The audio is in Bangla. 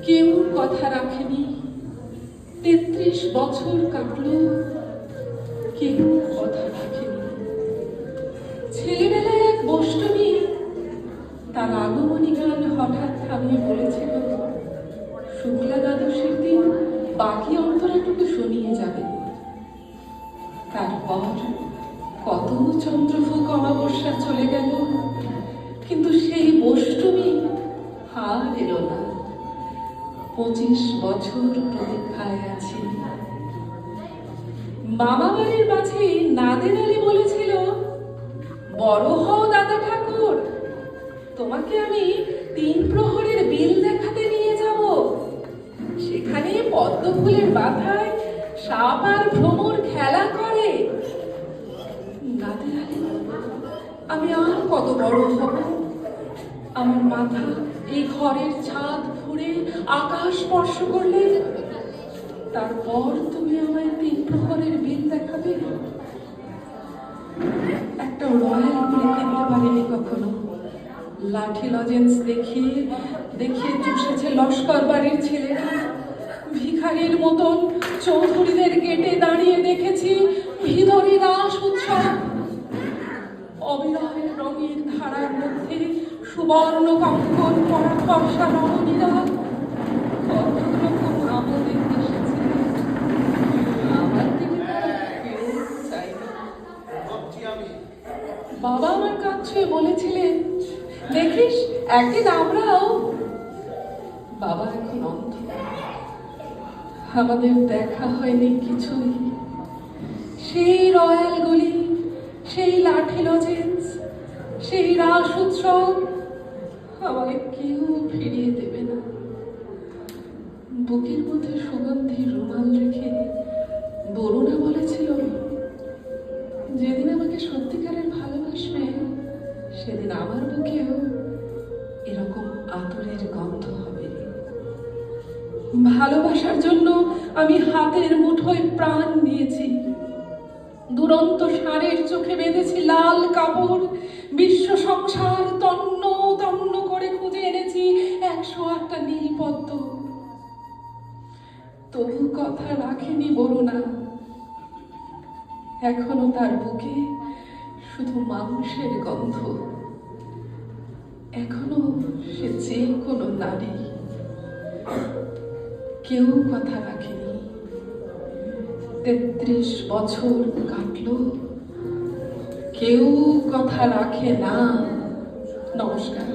কেউ কথা রাখেনি। ৩৩ বছর কাটলো, কেউ কথা রাখেনি। ছেলেবেলায় এক বষ্টমী তার আগমনী গান হঠাৎ থামিয়ে বলেছিল, শুক্লা দ্বাদশীর দিন বাকি অন্তরাটুকু শুনিয়ে যাবে। তারপর কত চন্দ্রভোগ অমাবস্যা চলে গেল, কিন্তু সেই বষ্টমী আর এলো না। 25 বছর প্রতীক্ষায় আছি। মামা বাড়ির মাঝে নাদের আলী বলেছিল, বড় হও দাদা ঠাকুর, তোমাকে আমি 3 প্রহরের বিল দেখাতে নিয়ে যাব। সেখানে পদ্ম ফুলের মাথায় সাপ আর ভ্রমর খেলা করে। নাদের আলী, আমি আর কত বড় হব? আমার মাথা এই ঘরের ছাদ ঘুরে আকাশ স্পর্শ করলে তারপর তুমি আমায় 3 প্রহরের বিল দেখাবে। একটা রয়্যাল গুলি কিনতে পারিনি কখনো। লাঠি লজেন্স দেখিয়ে দেখিয়ে চুষেছে লস্কর বাড়ির ছেলেরা। ভিখারির মতন চৌধুরীদের গেটে দাঁড়িয়ে দেখেছি ভিতরে রাস উৎসব। অবিরল রঙের ধারার মধ্যে সুবর্ণ কঙ্কন পরা ফর্সা রমণীরা কত রকম আমল দেখতে এসেছে। আমার দিকে কেউ চাইনি। বাবা আমার কাজ ছুঁয়ে বলেছিলেন, দেখিস একদিন আমরাও। বাবা এখন অন্ধ, আমাদের দেখা হয়নি কিছুই। সেই রয়্যাল গলি, সেই লাঠি লজেন্স, সেই রাস উৎসব আমায় কেউ ফিরিয়ে দেবে না। বুকের মধ্যে সুগন্ধি রুমাল রেখে বরুণা বলেছিল, যেদিন আমাকে সত্যিকারের ভালোবাসবে সেদিন আমার বুকেও এরকম আতরের গন্ধ হবে। ভালোবাসার জন্য আমি হাতের মুঠোয় প্রাণ নিয়েছি। দুরন্ত ষাঁড়ের চোখে বেঁধেছি লাল কাপড়। বিশ্ব সংসার তন্ন তন্ন করে খুঁজে এনেছি 108টা নীল পদ্ম। তবু কথা রাখেনি বরুণা। এখনো তার বুকে শুধু মাংসের গন্ধ। এখনো সে যে কোনো নারী। কেউ কথা রাখেনি। 33 বছর কাটলো, কেউ কথা রাখে না। নমস্কার।